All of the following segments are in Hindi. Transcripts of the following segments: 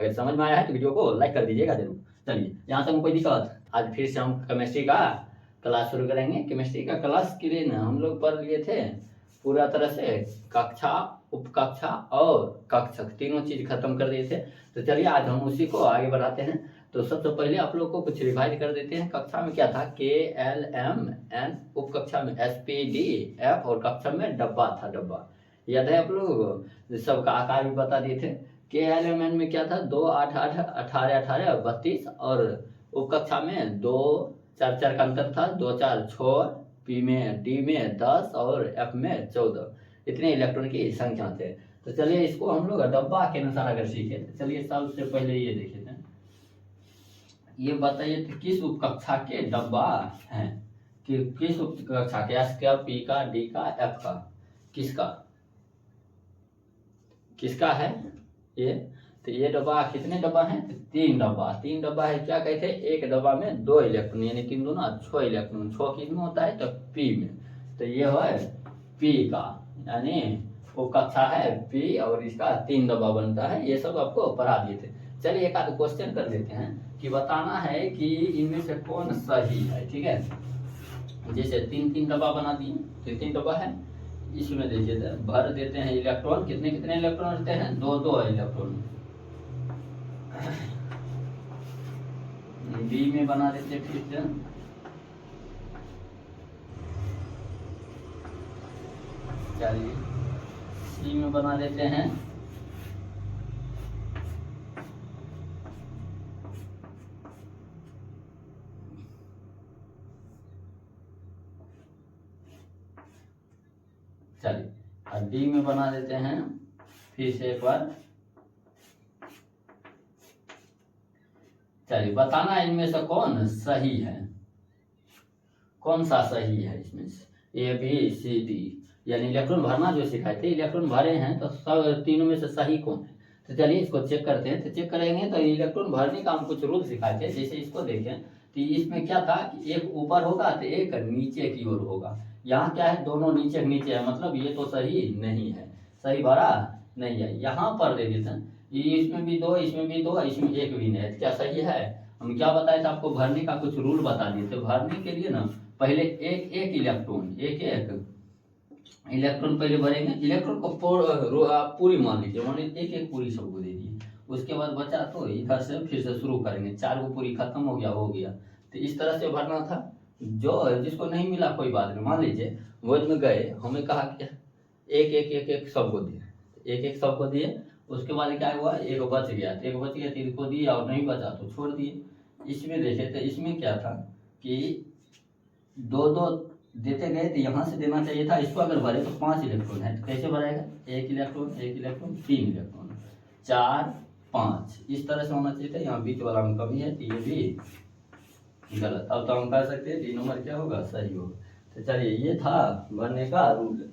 अगर समझ में आया है तो वीडियो को लाइक कर दीजिएगा जरूर। चलिए, यहाँ तक कोई दिक्कत? आज फिर से हम केमिस्ट्री का क्लास शुरू करेंगे। केमिस्ट्री का क्लास के लिए ना हम लोग पढ़ लिए थे पूरा तरह से कक्षा, उपकक्षा और कक्षक, तीनों चीज खत्म कर दिए थे। तो चलिए आज हम उसी को आगे बढ़ाते हैं। तो सबसे पहले आप लोग को कुछ रिवाइज कर देते हैं। कक्षा में क्या था? के एल एम एन, उपकक्षा में एस पी डी एफ और कक्षा में डब्बा था। डब्बा याद है आप लोग? सबका आकार भी बता दिए थे। के एल एम एन में क्या था? 2 8 8 18 18 32 और उपकक्षा में 2 4 4 का अंतर था, 2 4 6, पी में डी में 10 और एफ में 14, इतने इलेक्ट्रॉन की संख्या थे। तो चलिए इसको हम लोग डब्बा के अनुसार अगर सीखे तो चलिए सबसे पहले ये देखे थे, ये बताइए किस उपकक्षा के डब्बा हैं? कि किस उपकक्षा के? एस का, पी का, डी का, एफ का, किसका है ये? तो ये डब्बा कितने डब्बा हैं? 3 डब्बा। 3 डब्बा है। क्या कहते हैं? एक डब्बा में 2 इलेक्ट्रॉन यानी 3 दूना 6 इलेक्ट्रॉन। 6 किस में होता है? तो पी में। तो ये है पी का, यानी उपकक्षा है पी और इसका 3 डब्बा बनता है। ये सब आपको पढ़ा दिए थे। चलिए एक आध क्वेश्चन कर देते हैं कि बताना है कि इनमें से कौन सही है। ठीक है, जैसे 3 डब्बा बना दिए। 3 डब्बा है, इसमें देखिए भर देते हैं इलेक्ट्रॉन। कितने कितने इलेक्ट्रॉन रहते हैं? 2 इलेक्ट्रॉन। डी में बना देते फिर से, चलिए सी में बना देते हैं, चलिए और डी में बना देते हैं फिर से एक बार। चलिए बताना है इनमें से कौन सही है, कौन सा सही है इसमें से? ए बी सी डी, यानी इलेक्ट्रॉन भरना जो सिखाए थे, इलेक्ट्रॉन भरे हैं तो सब तीनों में से सही कौन है? तो चलिए इसको चेक करते हैं। तो चेक करेंगे तो इलेक्ट्रॉन भरने का हम कुछ रूल सिखाए थे। जैसे इसको देखें तो इसमें क्या था कि एक ऊपर होगा तो एक नीचे की ओर होगा। यहाँ क्या है? दोनों नीचे नीचे है, मतलब ये तो सही नहीं है, सही भरा नहीं है। यहाँ पर दे देते हैं इसमें भी 2, इसमें भी 2, इसमें एक भी नहीं है। क्या सही है? हम क्या बताए थे आपको? भरने का कुछ रूल बता दिए थे। भरने के लिए ना पहले एक एक इलेक्ट्रॉन पहले भरेंगे। इलेक्ट्रॉन को पूरी मान लीजिए, मान लीजिए एक पूरी सबको दे दिए। उसके बाद बचा तो इधर से फिर से शुरू करेंगे। 4 को पूरी खत्म हो गया। तो इस तरह से भरना था। जो जिसको नहीं मिला कोई बात नहीं, मान लीजिए वोज में गए, हमें कहा कि एक सबको दिए, एक सबको दिए। उसके बाद क्या हुआ? एक बच गया तो इसको दिए और नहीं बचा तो छोड़ दिए। इसमें देखे तो इसमें क्या था कि 2 देते गए तो यहाँ से देना चाहिए था। इसको अगर भरे तो 5 इलेक्ट्रॉन है तो कैसे भरेगा? 1 इलेक्ट्रॉन 3 इलेक्ट्रॉन 4 5, इस तरह से होना चाहिए था। यहाँ बीच वाला में कमी है तो ये भी गलत। अब तो हम कह सकते हैं डी नंबर क्या होगा? सही होगा। तो चलिए ये था भरने का रूल।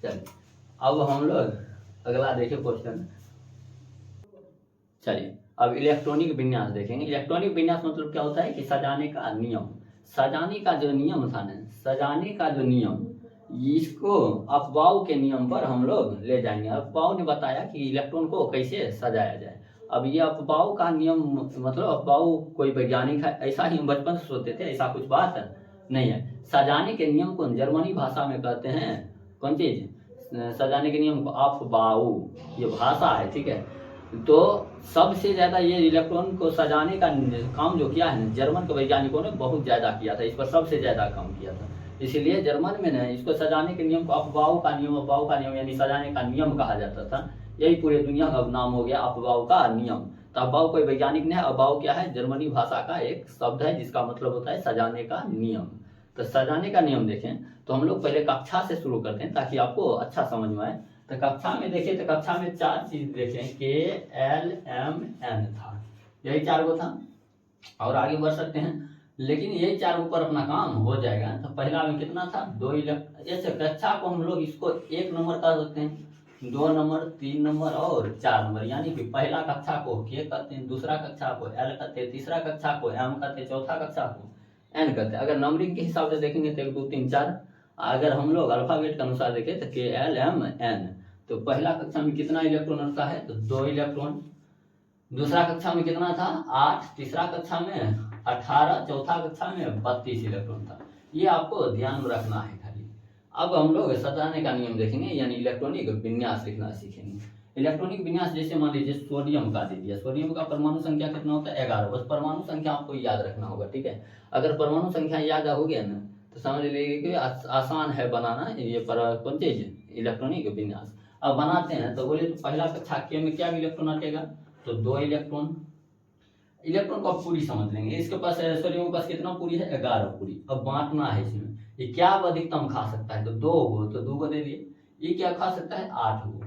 चलिए अब हम लोग अगला देखें क्वेश्चन। चलिए अब इलेक्ट्रॉनिक विन्यास देखेंगे। इलेक्ट्रॉनिक विन्यास मतलब क्या होता है कि सजाने का नियम। सजाने का जो नियम था ना, सजाने का जो नियम, इसको अफबाउ के नियम पर हम लोग ले जाएंगे। अफबाउ ने बताया कि इलेक्ट्रॉन को कैसे सजाया जाए। अब ये अफबाउ का नियम मतलब अफबाउ कोई वैज्ञानिक है ऐसा ही हम बचपन से सोचते थे, ऐसा कुछ बात नहीं है। सजाने के नियम को जर्मनी भाषा में कहते हैं कौन चीज? सजाने के नियम को अफबाउ, ये भाषा है। ठीक है, तो सबसे ज्यादा ये इलेक्ट्रॉन को सजाने का काम जो किया है जर्मन के वैज्ञानिकों ने बहुत ज्यादा किया था। इस पर सबसे ज्यादा काम किया था। इसलिए जर्मन में ना इसको सजाने के नियम को अफबाउ का नियम यानी सजाने का नियम कहा जाता था। यही पूरी दुनिया का नाम हो गया अफबाउ का नियम। तो अफबाउ कोई वैज्ञानिक नहीं है। अफबाउ क्या है? जर्मनी भाषा का एक शब्द है जिसका मतलब होता है सजाने का नियम। तो सजाने का नियम देखें तो हम लोग पहले कक्षा से शुरू करते हैं ताकि आपको अच्छा समझ में आए। तो कक्षा में देखें तो कक्षा में 4 चीज देखें, के एल एम एन था, यही 4 गो था। और आगे बढ़ सकते हैं लेकिन यही 4 ऊपर अपना काम हो जाएगा। तो पहला में कितना था? 2 इलेक्ट्रॉन। ऐसे कक्षा को हम लोग इसको 1 नंबर कर सकते हैं, 2 नंबर, 3 नंबर और 4 नंबर। यानी कि पहला कक्षा को के कहते हैं, दूसरा कक्षा को एल कहते हैं, तीसरा कक्षा को एम कहते हैं, चौथा कक्षा को एन कहते हैं। अगर नंबरिंग के हिसाब से देखेंगे तो 1 2 3 4। अगर हम लोग अल्फाबेट के अनुसार देखें तो के एल एम एन। तो पहला कक्षा में कितना इलेक्ट्रॉन रहता है? तो 2 इलेक्ट्रॉन। दूसरा कक्षा में कितना था 8, तीसरा कक्षा में 18, चौथा कक्षा में 32 इलेक्ट्रॉन था। ये आपको ध्यान में रखना है खाली। अब हम लोग सजाने का नियम देखेंगे, यानी इलेक्ट्रॉनिक विन्यास लिखना सीखेंगे। इलेक्ट्रॉनिक विन्यास जैसे मान लीजिए सोडियम का दे दिया, सोडियम का परमाणु संख्या कितना होता है 11, बस परमाणु संख्या आपको याद रखना होगा, ठीक है। अगर परमाणु संख्या याद हो गया ना तो समझ लीजिए कि आसान है बनाना ये कौन चीज इलेक्ट्रॉनिक विन्यास। अब बनाते हैं तो बोले तो पहला कक्षा के में क्या इलेक्ट्रॉन हटेगा, तो 2 इलेक्ट्रॉन। इलेक्ट्रॉन को आप पूरी समझ लेंगे, इसके पास सोडियम के पास कितना पूरी है 11 पूरी। अब बांटना है इसमें, ये क्या अधिकतम खा सकता है, तो 2 गो, तो 2 को दे दिए। ये क्या खा सकता है 8 गो,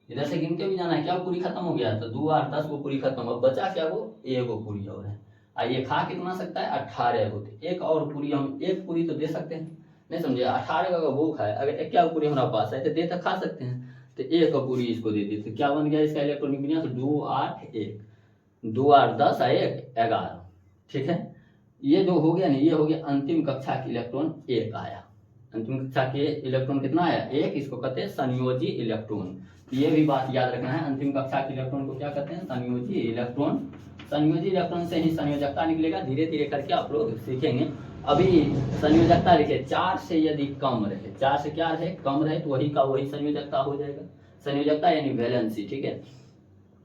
इधर से गिन के भी जाना है, क्या पूरी खत्म हो गया, तो 2 8 10 गो पूरी खत्म। अब बचा क्या वो 1 गो पूरी और है। ये खा कितना सकता है 18 गो, एक और पूरी हम 1 पूरी तो दे सकते हैं, नहीं समझे, 18 का भूख है, अगर 1 पूरी हमारा पास है तो दे तो खा सकते हैं, तो 1 पूरी इसको दे दी, तो क्या बन गया इसका इलेक्ट्रॉनिक विन्यास 2 8 1, 2 8 10 1 11, ठीक है। ये जो हो गया ना, ये हो गया अंतिम कक्षा के इलेक्ट्रॉन 1 आया। अंतिम कक्षा के इलेक्ट्रॉन कितना आया 1, इसको कहते हैं संयोजी इलेक्ट्रॉन। ये भी बात याद रखना है, अंतिम कक्षा के इलेक्ट्रॉन को क्या कहते हैं संयोजी इलेक्ट्रॉन। संयोजी इलेक्ट्रॉन से ही संयोजकता निकलेगा, धीरे धीरे करके आप लोग सीखेंगे। अभी संयोजकता लिखे 4 से यदि कम रहे, 4 से क्या रहे कम रहे, तो वही का वही संयोजकता हो जाएगा, संयोजकता यानी वैलेंसी, ठीक है।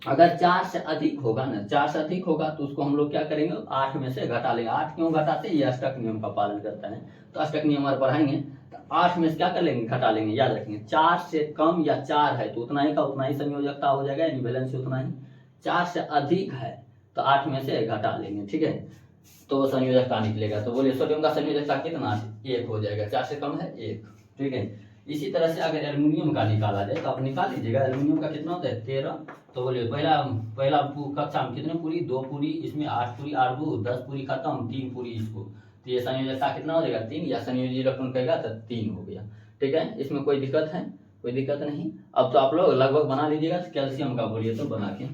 अगर 4 से अधिक होगा ना, 4 से अधिक होगा तो उसको हम लोग क्या करेंगे 8 में से घटा लेंगे। 8 क्यों घटाते हैं, ये अष्टक नियम का पालन करता है, तो अष्टक नियम हमारे पढ़ाएंगे, तो 8 में से क्या कर लेंगे घटा लेंगे, याद रखेंगे। 4 से कम या 4 है तो उतना ही का उतना ही संयोजकता हो जाएगा, यानी वैलेंसी उतना ही। 4 से अधिक है तो 8 में से घटा लेंगे, ठीक है, तो संयोजकता निकलेगा। तो बोलिए सोडियम का संयोजकता कितना 1 हो जाएगा, 4 से कम है 1, ठीक है। इसी तरह से अगर एल्युमिनियम का निकाला जाए तो आप निकाल लीजिएगा, एल्युमिनियम का कितना होता है 13। तो बोलिए पहला कक्षा में कितने पूरी 2 पूरी, इसमें 8 पूरी, 8 2 10 पूरी खत्म, 3 पूरी इसको, तो ये संयोजकता कितना हो जाएगा 3, या संयोजी इलेक्ट्रॉन कहेगा तो 3 हो गया, ठीक है। इसमें कोई दिक्कत है, कोई दिक्कत नहीं। अब तो आप लोग लगभग बना लीजिएगा। कैल्शियम का बोलिए तो बना के,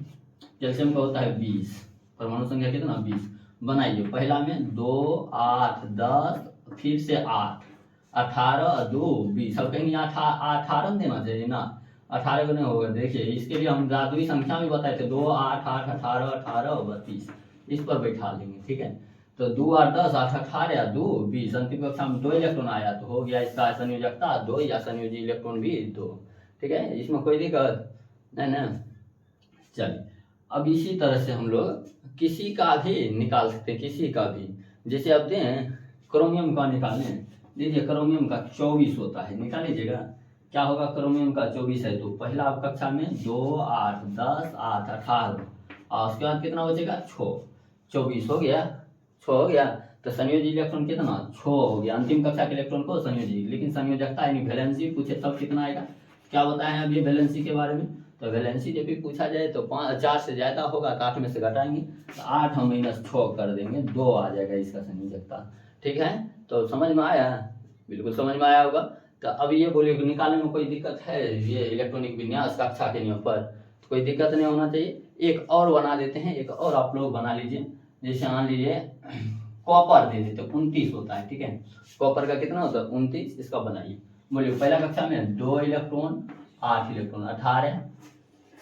कैल्शियम का होता है 20, परमाणु संख्या कितना 20, बनाइए। पहला में 2 8 10, फिर से 8 18 2 20, अब कहीं 18 देना चाहिए ना, 18 को नहीं होगा। देखिए इसके लिए हम जादुई संख्या भी बताए थे, 2 8 8 18 18 और 32, इस पर बैठा लेंगे, ठीक है। तो 2 8 10 8 18 2 20, अंतिम कक्षा में 2 इलेक्ट्रॉन आया तो हो गया इसका संयोजकता 2, या संयोजी इलेक्ट्रॉन भी 2, ठीक है, इसमें कोई दिक्कत नहीं ना। चलिए अब इसी तरह से हम लोग किसी का भी निकाल सकते हैं, किसी का भी, जैसे अब दें क्रोमियम का निकालें, लीजिए क्रोमियम का 24 होता है, निकाल लीजिएगा क्या होगा। क्रोमियम का 24 है तो पहला आप कक्षा में 2 8 10 8 18, और उसके बाद कितना बचेगा 6, 24 हो गया, 6 हो गया, तो संयोजी इलेक्ट्रॉन कितना 6 हो गया। अंतिम कक्षा के इलेक्ट्रॉन को संयोजी, लेकिन संयोजकता यानी वैलेंसी पूछे तब कितना आएगा, क्या बताए हैं अभी वैलेंसी के बारे में। तो वैलेंसी जब भी पूछा जाए तो 4 से ज्यादा होगा तो 8 में से घटाएंगे, तो 8 हम -6 कर देंगे, 2 आ जाएगा इसका संयोजकता, ठीक है। तो समझ में आया, बिल्कुल समझ में आया होगा। तो अब ये बोलिए निकालने में कोई दिक्कत है, ये इलेक्ट्रॉनिक विन्यास कक्षा के नियम पर तो कोई दिक्कत नहीं होना चाहिए। एक और बना देते हैं, एक और आप लोग बना लीजिए, जैसे मान लीजिए कॉपर दे देते 29 होता है, ठीक है, कॉपर का कितना होता है 29, इसका बनाइए। बोलिए पहला कक्षा में 2 इलेक्ट्रॉन 8 इलेक्ट्रॉन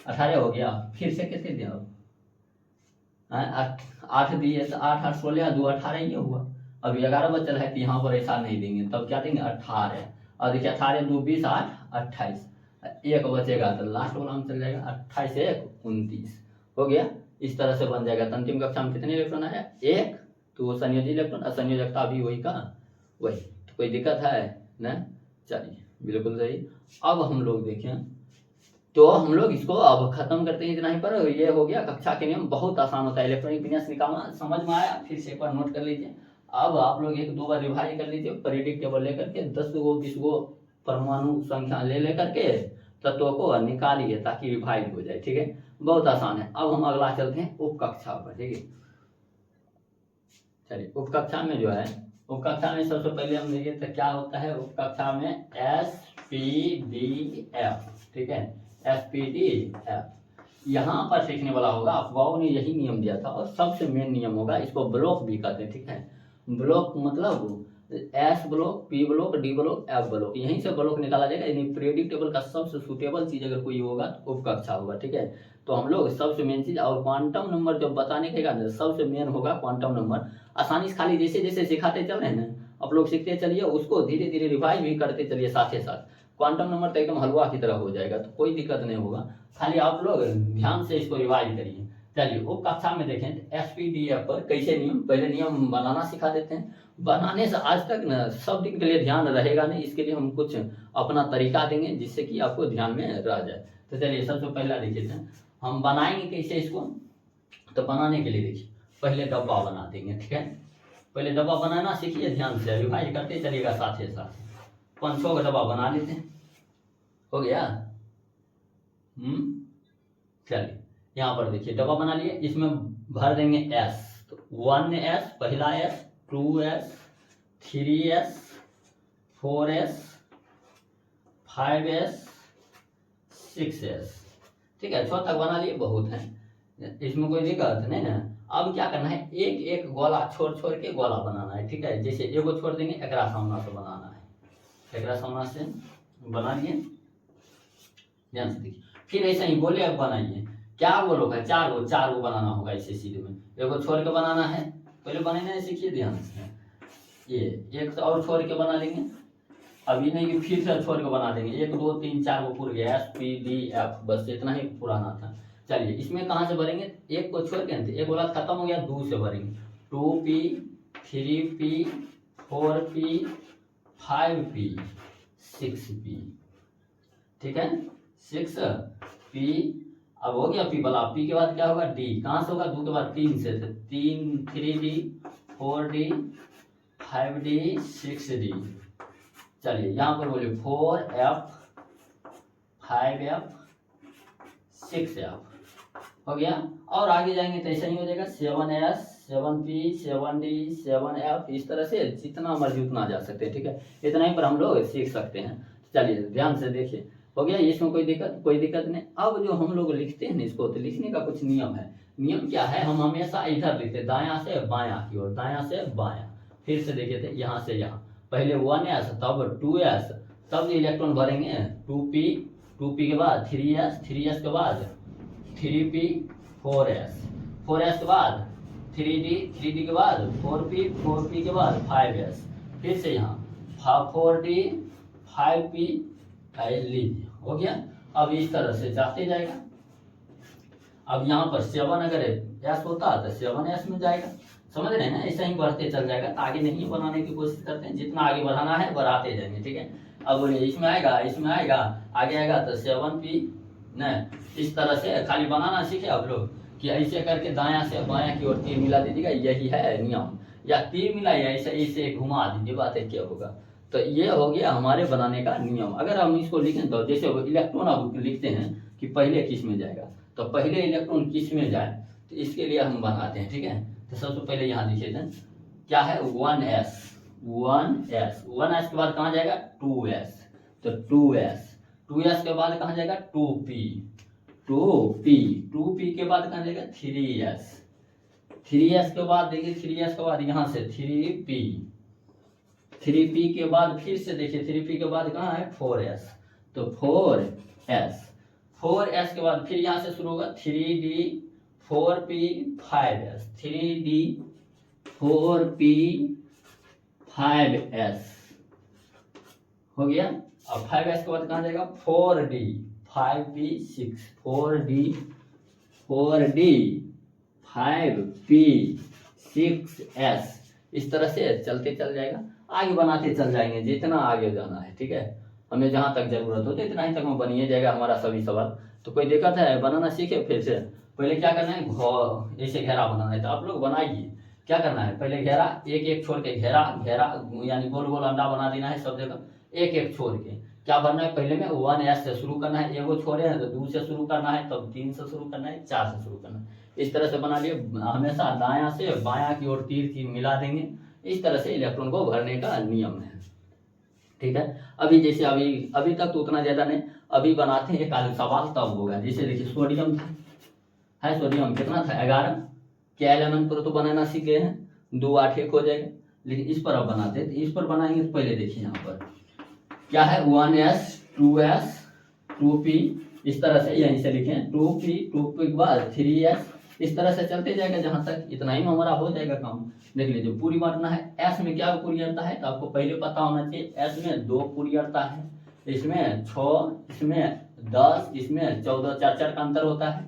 18 हो गया, फिर से कितने दिया 8 दिए तो 8 8 16 2 18 ये हुआ। अभी 11 बचल है तो यहाँ पर ऐसा नहीं देंगे, तब क्या देंगे 18, और देखिए 18 2 20 8 28, एक बचेगा तो लास्ट वाला में चल जाएगा 28 1 29 हो गया। इस तरह से बन जाएगा। तो अंतिम कक्षा में कितने इलेक्ट्रॉन आया 1, तो वो संयोजी इलेक्ट्रॉन, असंयोजकता भी वही का वही, तो कोई दिक्कत है ना। चलिए बिल्कुल सही। अब हम लोग देखें तो हम लोग इसको अब खत्म करते हैं, इतना ही पर ये हो गया कक्षा के नियम, बहुत आसान होता है इलेक्ट्रॉनिक विन्यास निकालना। समझ में आया, फिर से एक बार नोट कर लीजिए। अब आप लोग 1 2 बार रिवाइज कर लीजिए, पीरियोडिक टेबल लेकर के 10 गो 20 गो परमाणु संख्या ले लेकर के तत्वों को निकालिए ताकि रिवाइज हो जाए, ठीक है, बहुत आसान है। अब हम अगला चलते हैं उप कक्षा पर, ठीक है। चलिए उप कक्षा में जो है, उप कक्षा में सबसे पहले हम देखिए तो क्या होता है उप कक्षा में SPDF, ठीक है, SPDF यहाँ पर सीखने वाला होगा। अफवाहों ने यही नियम दिया था और सबसे मेन नियम होगा, इसको ब्लॉक भी कहते हैं, ठीक है। ब्लॉक मतलब S block, P block, D block, F block, यहीं से ब्लॉक निकाला जाएगा। यानी पीरियोडिक टेबल का सबसे सुटेबल चीज अगर कोई होगा तो उप कक्षा होगा, ठीक है। तो हम लोग सबसे मेन चीज और क्वांटम नंबर जब बताने का सबसे मेन होगा क्वांटम नंबर। आसानी से खाली जैसे जैसे सिखाते चल रहे हैं ना आप लोग सीखते चलिए, उसको धीरे धीरे रिवाइज भी करते चलिए साथ ही साथ। क्वांटम नंबर तो एकदम हलवा की तरह हो जाएगा, तो कोई दिक्कत नहीं होगा, खाली आप लोग ध्यान से इसको रिवाइज करिए। चलिए उप कक्षा में देखें एसपीडीएफ पर कैसे नियम, पहले नियम बनाना सिखा देते हैं। बनाने से आज तक न सब दिन के लिए ध्यान रहेगा नहीं, इसके लिए हम कुछ अपना तरीका देंगे जिससे कि आपको ध्यान में रह जाए। तो चलिए सबसे पहला देखिए हम बनाएंगे कैसे इसको। तो बनाने के लिए देखिए पहले डब्बा बना देंगे, ठीक है। पहले डब्बा बनाना सीखिए, ध्यान से रिवाइज करते चलिएगा साथ ही साथ। 500 का डब्बा बना लेते हैं, हो गया। चलिए यहाँ पर देखिए डब्बा बना लिए, इसमें भर देंगे एस। तो 1s पहला S, 2s, 3s, 4s, 5s, 6s, ठीक है। 6 तक बना लिए, बहुत है, इसमें कोई दिक्कत नहीं ना। अब क्या करना है, एक एक गोला छोड़ छोड़ के गोला बनाना है, ठीक है। जैसे एगो छोड़ देंगे, एकरा सामना से बनाना है, एकरा सामना से बना लिए, ध्यान से देखिए। फिर ऐसा ही बोले अब बनाइए, क्या बोलो है, 4 गो बनाना होगा इसे सीधे में, एगो छोड़ के बनाना है, पहले बनाने सीखिए ध्यान से। ये एक और छोड़ के बना लेंगे, अभी नहीं कि फिर से छोड़ के बना देंगे। 1 2 3 4 को पूरा गया, एस पी डी एफ, बस इतना ही पुराना था। चलिए इसमें कहाँ से भरेंगे, एक को छोड़ के, एक बोला खत्म हो गया, 2 से भरेंगे। 2p, 3p, 4p, 5p, 6p, ठीक है। 6p, अब हो गया पी वाला, पी के बाद क्या होगा, डी, कहाँ से होगा, 2 के बाद 3 से, 3d, 4d, 5d, 6d। चलिए यहाँ पर बोलिए 4f, 5f, 6f, हो गया। और आगे जाएंगे तो ऐसा ही हो जाएगा, 7s, 7p, 7d, 7f, इस तरह से जितना मर्जी उतना जा सकते हैं, ठीक है। इतना ही पर हम लोग सीख सकते हैं। चलिए ध्यान से देखिए, हो गया, इसमें कोई दिक्कत नहीं। अब जो हम लोग लिखते हैं इसको, तो लिखने का कुछ नियम है। नियम क्या है, हम हमेशा इधर लिखते, दायां से बायां की ओर, दायां से बायां। फिर से देखिए थे यहाँ से यहाँ, पहले 1s, तब 2s, तब इलेक्ट्रॉन भरेंगे 2p, 2p के बाद 3s, 3s के बाद 3p, 4s, 4s के बाद 3d, 3d के बाद 4p, 4p के बाद 5s, फिर से यहाँ 4d, 5p, लीजिए, हो गया। अब इस तरह से जाते जाएगा। अब यहाँ पर 7 अगर s होता तो 7s में जाएगा, समझ रहे हैं ना, ऐसा ही बढ़ते चल जाएगा। तो आगे नहीं बनाने की कोशिश करते हैं, जितना आगे बढ़ाना है बढ़ाते जाएंगे, ठीक है। अब बोलिए इसमें आएगा, इसमें आएगा, आगे आएगा तो 7p न, इस तरह से खाली बनाना सीखे आप लोग कि ऐसे करके दायां से बायां की ओर तीर मिला दीजिएगा, यही है नियम। या तीर मिला या ऐसे ऐसे घुमा दीजिए, बात है क्या होगा। तो ये हो गया हमारे बनाने का नियम। अगर हम इसको लिखें तो जैसे इलेक्ट्रॉन अब लिखते हैं कि पहले किस में जाएगा, तो पहले इलेक्ट्रॉन किस में जाए, तो इसके लिए हम बनाते हैं, ठीक है। तो सबसे पहले यहाँ लिखिए थे क्या है, 1s, 1s के बाद कहाँ जाएगा, 2s, तो 2s के बाद कहाँ जाएगा, 2p के बाद कहाँ जाएगा, 3s के बाद देखिए, 3s के बाद यहाँ से 3p के बाद फिर से देखिए 3p के बाद कहाँ है, 4s, तो 4s के बाद फिर यहाँ से शुरू होगा 3d, 4p, 5s, 3d, 4p, 5s, हो गया। अब 5s के बाद कहाँ जाएगा, 4d, 5p, 6, 4d, 5p, 6s, इस तरह से चलते चल जाएगा, आगे बनाते चल जाएंगे जितना आगे जाना है, ठीक है। हमें जहाँ तक जरूरत हो तो इतना ही तक में बनिए जाएगा हमारा सभी सवाल। तो कोई दिक्कत है, बनाना सीखे। फिर से पहले क्या करना है, ऐसे घेरा बनाना है, तो आप लोग बनाइए। क्या करना है, पहले घेरा एक एक छोड़ के, घेरा यानी गोल गोल अंडा बना देना है सब जगह, एक एक छोड़ के। क्या बनना है, पहले में 1s से शुरू करना है, एगो छोड़े हैं तो 2 से शुरू करना है, तब 3 से शुरू करना है, 4 से शुरू करना है, इस तरह से बना लिए। हमेशा दायां से बायां की ओर तीर मिला देंगे, इस तरह से इलेक्ट्रॉन को भरने का नियम है, ठीक है। अभी जैसे अभी तक तो उतना ज्यादा नहीं, अभी बनाते हैं एक अलग सवाल तब होगा। जैसे देखिए सोडियम था, है सोडियम कितना था, 11, क्या एलिमेंट पर तो बनाना सीख गए हैं, 2 8 1 हो जाएगा। लेकिन इस पर अब बनाते हैं, तो इस पर बनाएंगे तो पहले देखिए यहाँ पर क्या है 1s 2s 2p, इस तरह से यहीं से लिखें 2p 2p के बाद 3s, इस तरह से चलते जाएगा जहां तक इतना ही में हमारा हो जाएगा काम। देख लीजिए पूरी बांटना है। एस में क्या पूरी अड़ता है तो आपको पहले पता होना चाहिए, एस में 2 पूरी अड़ता है, इसमें 6, इसमें 10, इसमें 14, 4 का अंतर होता है,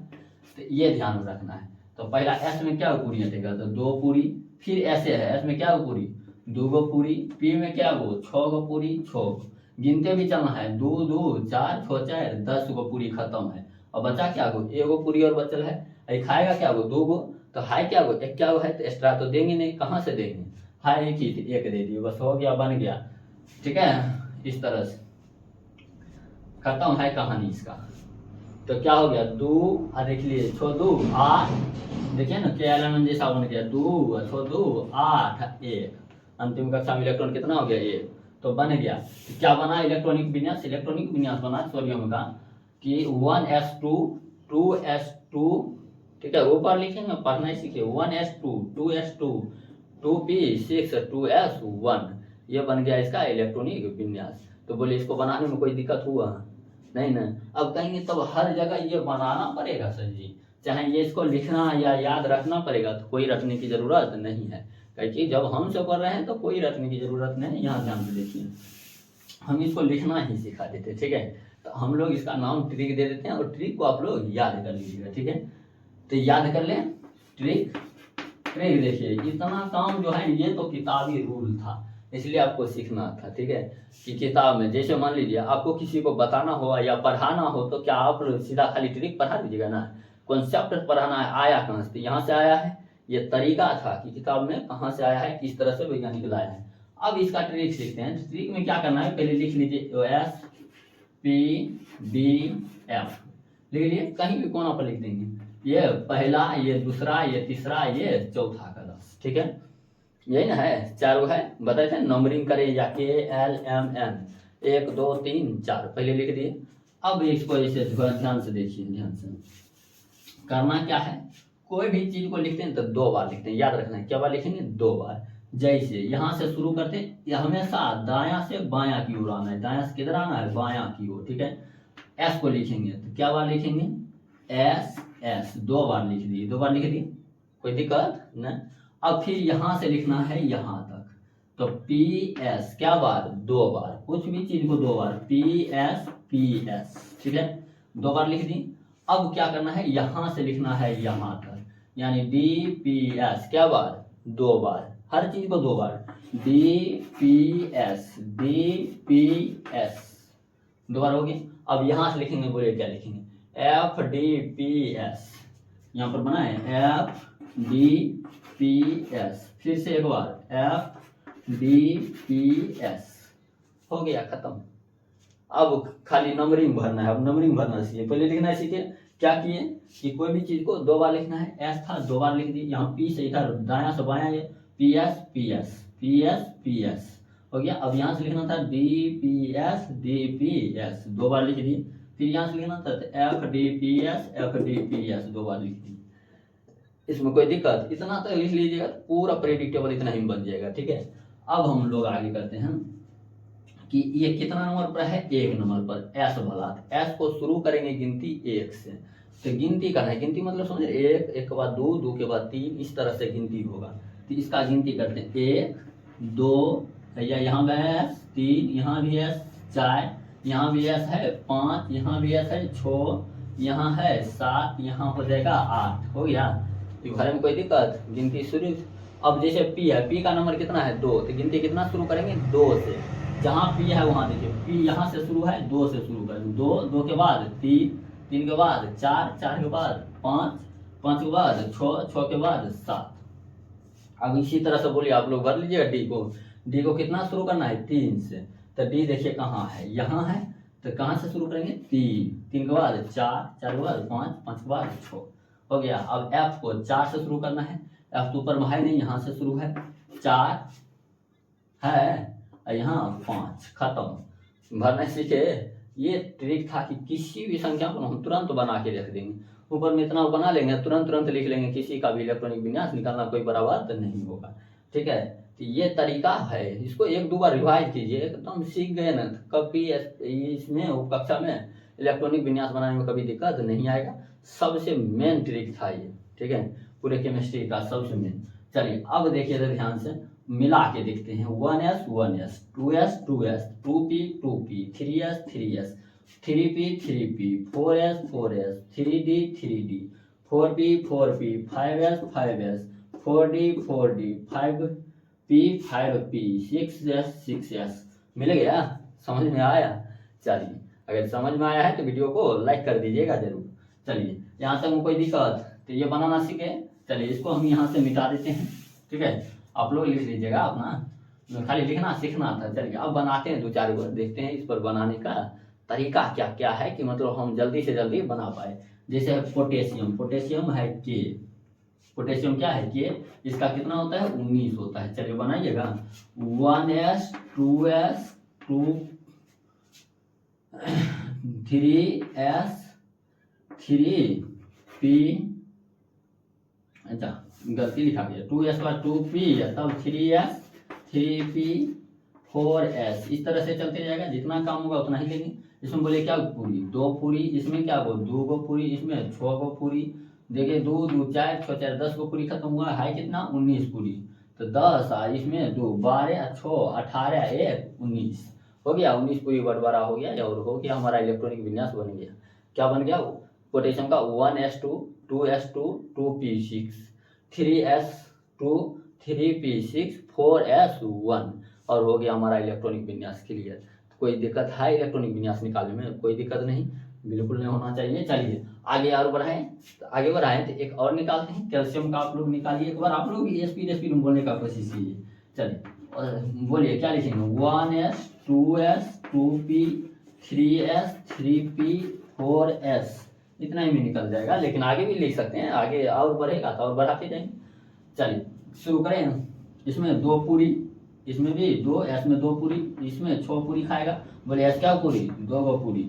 तो ये ध्यान में रखना है। तो पहला एस में क्या पूरी अटेगा तो 2 पूरी, फिर ऐसे है एस में क्या पूरी 2 गो पूरी, पी में क्या गो 6 गो पूरी 6, गिनते भी चलना है 2 2 4 6 4 10 गो पूरी खत्म है। और बचा क्या गो एगो पूरी और बचल है, खाएगा क्या गो 2 गो, तो हाई क्या गो एक क्या गो है, तो एक्स्ट्रा तो देंगे नहीं, कहाँ से देंगे, हाई एक ही थी एक दे दिए बस हो गया बन गया। ठीक है इस तरह से खत्म है कहानी इसका। तो क्या हो गया 2 देख लिए 6 2 8, देखिए ना के एलिमेंट जैसा बन गया 2 6 2 8 1, अंतिम कक्षा में इलेक्ट्रॉन कितना हो गया 1, तो बन गया। तो क्या बना इलेक्ट्रॉनिक विन्यास, इलेक्ट्रॉनिक विन्यास बना सोडियम का कि 1s2 2s2, ठीक है ऊपर लिखेंगे पढ़ना ही सीखे 1s2 2s2 2p6 2s1, ये बन गया इसका इलेक्ट्रॉनिक विन्यास। तो बोले इसको बनाने में कोई दिक्कत हुआ नहीं ना। अब कहेंगे तब हर जगह ये बनाना पड़ेगा सर जी, चाहे ये इसको लिखना या याद रखना पड़ेगा, तो कोई रखने की जरूरत नहीं है, क्योंकि जब हम सब कर रहे हैं तो कोई रखने की जरूरत नहीं। यहाँ ध्यान से देखिए हम इसको लिखना ही सिखा देते, ठीक है, तो हम लोग इसका नाम ट्रिक दे देते हैं और ट्रिक को आप लोग याद कर लीजिएगा, ठीक है। तो याद कर लें ट्रिक, ट्रिक देखिए इतना काम जो है ये तो किताबी रूल था, इसलिए आपको सीखना था, ठीक है, कि किताब में जैसे मान लीजिए आपको किसी को बताना हो या पढ़ाना हो तो क्या आप सीधा खाली ट्रिक पढ़ा दीजिएगा ना, कॉन्सेप्ट पढ़ाना है, आया कहाँ से, यहाँ से आया है, ये तरीका था कि किताब में कहाँ से आया है, किस तरह से वैज्ञानिक लाया है। अब इसका ट्रिक सीखते हैं। ट्रिक में क्या करना है, पहले लिख लीजिए एस पी डी एफ, लिख लीजिए कहीं भी कोना पर लिख देंगे, ये पहला, ये दूसरा, ये तीसरा, ये चौथा का 10, ठीक है, यही ना है, 4 गो है, बताए थे नंबरिंग करें या के एल एम एन 1 2 3 4 पहले लिख दिए। अब इसको ऐसे ध्यान से देखिए, ध्यान से करना क्या है, कोई भी चीज को लिखते हैं तो 2 बार लिखते हैं, याद रखना है क्या बार लिखेंगे 2 बार। जैसे यहाँ से शुरू करते हैं, यह हमेशा दायां से बायां की ओर आना है, दायां से किधर आना है बायां की ओर, ठीक है। एस को लिखेंगे तो क्या बार लिखेंगे एस एस, 2 बार लिख दिए, 2 बार लिख दिए कोई दिक्कत नहीं। अब फिर यहाँ से लिखना है यहाँ तक, तो पी एस क्या बार 2 बार, कुछ भी चीज को 2 बार पी एस, ठीक है 2 बार लिख दी। अब क्या करना है यहाँ से लिखना है यहाँ तक, यानी डी पी एस क्या बार 2 बार, हर चीज को 2 बार डी पी एस 2 बार हो गई। अब यहाँ से लिखेंगे, बोले क्या लिखेंगे एफ डी पी एस, यहाँ पर बना है एफ डी पी एस, फिर से एक बार एफ डी पी एस, हो गया खत्म। अब खाली नंबरिंग भरना है, अब नंबरिंग भरना सीखे, पहले लिखना सीखे क्या किए कि कोई भी चीज को 2 बार लिखना है, एस था 2 बार लिख दी, यहाँ पी से इधर दायां से बायां, ये P S P S P S P S हो गया। अब यहाँ से लिखना था डी पी एस 2 बार लिख दी, फिर यहाँ से लिखना था एफ डी पी एस 2 बार लिख दी। इसमें कोई दिक्कत, इतना तक लिख लीजिएगा पूरा प्रेडिक्टेबल इतना ही बन जाएगा, ठीक है। अब हम लोग आगे करते हैं कि ये कितना नंबर पर है, 1 नंबर पर एस भला, एस को शुरू करेंगे गिनती 1 से, तो गिनती करना है, गिनती मतलब समझे 1 के बाद 2 2 के बाद 3, इस तरह से गिनती होगा। तो इसका गिनती करते हैं 1 2, या यहाँ भी एस 3, यहाँ भी एस 4, यहाँ भी एस है 5, यहाँ भी एस है 6, यहाँ है 7, यहाँ हो जाएगा 8, हो गया। तो घर में कोई दिक्कत, गिनती शुरू। अब जैसे पी है, पी का नंबर कितना है 2, तो गिनती कितना शुरू करेंगे 2 से, जहाँ पी है वहाँ देखिए पी यहाँ से शुरू है 2 से शुरू करेंगे, 2 2 के बाद 3 3 के बाद 4 4 के बाद 5 5 के बाद 6 6 के बाद 7। अब इसी तरह से बोलिए आप लोग भर लीजिएगा डी को कितना शुरू करना है 3 से, तो डी देखिए कहाँ है, यहाँ है, तो कहाँ से शुरू करेंगे 3 3 के बाद 4 4 के बाद 5 5 के बाद 6, हो गया। अब एफ को 4 से शुरू करना है, एफ तो ऊपर में है नहीं, यहाँ से शुरू है 4 है, यहाँ 5, खत्म। भरना सीखे, ये ट्रिक था कि किसी भी संख्या को हम तुरंत बना के रख देंगे, ऊपर में इतना बना लेंगे तुरंत तुरंत लिख लेंगे, किसी का भी इलेक्ट्रॉनिक विन्यास निकालना कोई बड़ा बात नहीं होगा, ठीक है। तो ये तरीका है, इसको एक दो बार रिवाइज कीजिए, एकदम सीख गए ना, कभी इसमें कक्षा में इलेक्ट्रॉनिक विन्यास बनाने में कभी दिक्कत नहीं आएगा। सबसे मेन ट्रिक था ये, ठीक है, पूरे केमिस्ट्री का सबसे मेन। चलिए अब देखिए ध्यान से, मिला के देखते हैं। 1s 1s 2s 2s 2p 2p 3s 3s 3p 3p 4s 4s 3d 3d 4p 4p 5s 5s 4d 4d 5p 5p 6s 6s। मिल गया? समझ में आया? चलिए अगर समझ में आया है तो वीडियो को लाइक कर दीजिएगा जरूर। चलिए यहाँ तक कोई दिक्कत? तो ये बनाना सीखे। चलिए इसको हम यहाँ से मिटा देते हैं, ठीक है, आप लोग लिख लीजिएगा अपना, खाली लिखना सीखना था। चलिए अब बनाते हैं, दो चार बार देखते हैं इस पर बनाने का तरीका क्या क्या है, कि मतलब हम जल्दी से जल्दी बना पाए। जैसे है पोटेशियम, पोटेशियम है के, पोटेशियम क्या है के, इसका कितना होता है 19 होता है। चलिए बनाइएगा 1s 2s 2 3s 3p, अच्छा गलती लिखा गया, 2s का 2p तब 3s 3p 4s, इस तरह से चलते जाएगा। जितना काम होगा उतना ही लेंगे। इसमें बोले क्या पूरी, 2 पूरी, इसमें क्या बोल 2 गो पूरी, इसमें 6 गो पूरी। देखिए 2 2 4 6 4 10 गो पूरी खत्म हुआ है, कितना 19 पूरी। तो 10 इसमें 2 12 6 18 1 19 हो गया, 19 पूरी बंटवारा हो गया और हो गया हमारा इलेक्ट्रॉनिक विन्यास बन गया। क्या बन गया? पोटेशियम का 1s2 2s2 2p6 3s2 3p6 4s1 और हो गया हमारा इलेक्ट्रॉनिक विन्यास क्लियर। कोई दिक्कत है इलेक्ट्रॉनिक विन्यास निकालने में? कोई दिक्कत नहीं, बिल्कुल नहीं होना चाहिए। चलिए आगे और बढ़ाएं, तो आगे बढ़ाएं तो एक और निकालते हैं। कैल्शियम का आप लोग निकालिए एक बार, आप लोग भी स्पीड में बोलने का कोशिश कीजिए। चलिए और बोलिए क्या लिखेंगे, 1s 2s 2p 3s 3p 4s, इतना ही में निकल जाएगा। लेकिन आगे भी लिख सकते हैं, आगे और बढ़ेगा तो और बढ़ाते जाएंगे। चलिए शुरू करें। इसमें 2 पूरी, इसमें भी 2, एस में 2 पूरी, इसमें 6 पूरी खाएगा। बोले एस क्या पूरी 2 गो पूरी,